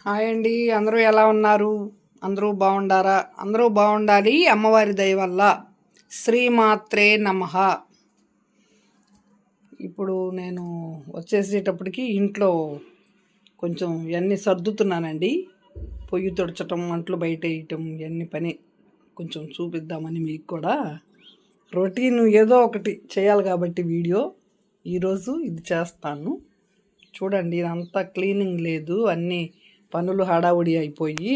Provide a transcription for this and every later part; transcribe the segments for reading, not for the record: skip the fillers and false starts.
Hi అండి, అందరూ ఎలా ఉన్నారు? అందరూ బాగుండారా? అందరూ బాగుండాలి అమ్మవారి దయ వల్ల. శ్రీమాత్రే నమః. ఇప్పుడు నేను వచ్చేసేటప్పటికి ఇంట్లో కొంచెం ఇవన్నీ సర్దుతున్నానండి. పొయ్యి తుడచటం, అంట్లు బయట వేయటం, ఇవన్నీ పని కొంచెం చూపిద్దామని మీకు కూడా. రొటీన్ ఏదో ఒకటి చేయాలి కాబట్టి వీడియో ఈరోజు ఇది చేస్తాను. చూడండి, ఇదంతా క్లీనింగ్ లేదు, అన్నీ పనులు హడావుడి అయిపోయి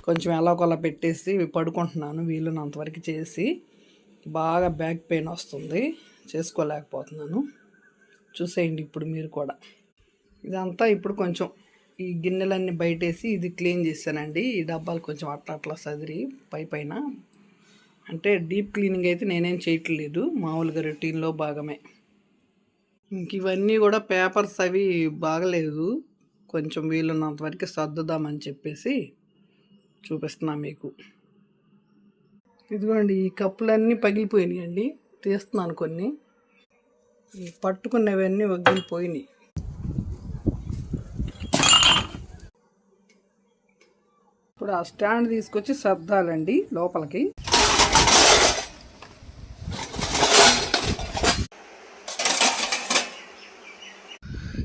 కొంచెం ఎలాగోలా పెట్టేసి పడుకుంటున్నాను. వీలున్నంతవరకు చేసి బాగా బ్యాక్ పెయిన్ వస్తుంది, చేసుకోలేకపోతున్నాను. చూసేయండి ఇప్పుడు మీరు కూడా. ఇదంతా ఇప్పుడు కొంచెం ఈ గిన్నెలన్నీ బయటేసి ఇది క్లీన్ చేశానండి. ఈ డబ్బాలు కొంచెం అట్లా అట్లా సదిరి పైన, అంటే డీప్ క్లీనింగ్ అయితే నేనేం చేయట్లేదు, మామూలుగా రొటీన్లో భాగమే. ఇంక ఇవన్నీ కూడా పేపర్స్ అవి బాగలేదు, కొంచెం వీలున్నంత వరకు సర్దుదామని చెప్పేసి చూపిస్తున్నా మీకు. ఇదిగోండి, ఈ కప్పులన్నీ పగిలిపోయినాయండి, తీస్తున్నాను కొన్ని. ఈ పట్టుకున్నవన్నీ వగిలిపోయినాయి. ఇప్పుడు ఆ స్టాండ్ తీసుకొచ్చి సర్దాలండి లోపలికి.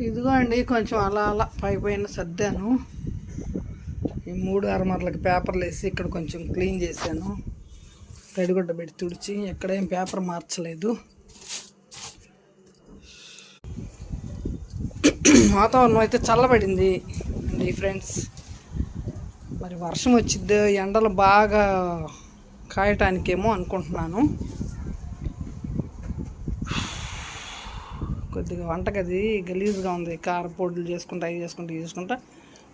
ఇదిగో అండి, కొంచెం అలా అలా పైన సర్దాను. ఈ 3 అరమర్లకి పేపర్లు వేసి ఇక్కడ కొంచెం క్లీన్ చేశాను. తడిగుడ్డ పెట్టి తుడిచి ఎక్కడేం పేపర్ మార్చలేదు. వాతావరణం అయితే చల్లబడింది అండి ఫ్రెండ్స్. మరి వర్షం వచ్చిద్ది, ఎండలు బాగా కాయటానికేమో అనుకుంటున్నాను. కొద్దిగా వంటగది గలీజ్గా ఉంది, కారపొడులు చేసుకుంటా అవి చేసుకుంటా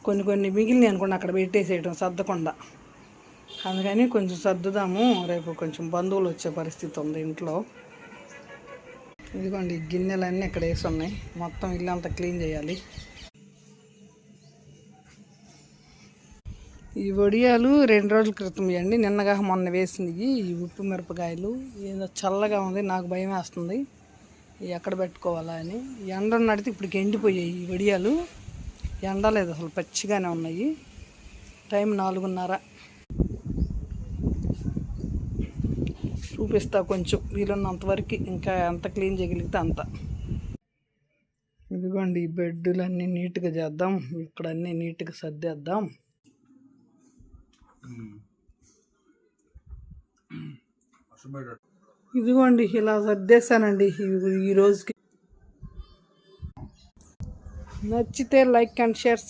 కొన్ని మిగిలినాయి అనుకోండి, అక్కడ పెట్టేసేయడం సర్దకుండా. అందుకని కొంచెం సర్దుదాము, రేపు కొంచెం బంధువులు వచ్చే పరిస్థితి ఉంది ఇంట్లో. ఇదిగోండి, గిన్నెలన్నీ ఇక్కడ వేసి ఉన్నాయి, మొత్తం ఇల్లంతా క్లీన్ చేయాలి. ఈ వడియాలు 2 రోజుల క్రితం ఇవ్వండి, నిన్నగా మొన్న వేసినవి. ఈ ఉప్పు మిరపకాయలు ఏదో చల్లగా ఉంది, నాకు భయం వేస్తుంది ఎక్కడ పెట్టుకోవాలా అని. ఎండ నడితే ఇప్పటికి ఎండిపోయాయి ఈ వడియాలు, ఎండలేదు అసలు, పచ్చిగానే ఉన్నాయి. టైం 4:30. చూపిస్తా కొంచెం వీలున్నంతవరకు, ఇంకా ఎంత క్లీన్ చేయగలిగితే అంత. ఇదిగోండి, ఈ బెడ్లన్నీ నీట్గా చేద్దాం, ఇక్కడ అన్నీ నీట్గా సర్దేద్దాం. ఇదిగోండి, ఇలా సర్దేశానండి ఈ రోజుకి. నచ్చితే లైక్ అండ్ షేర్,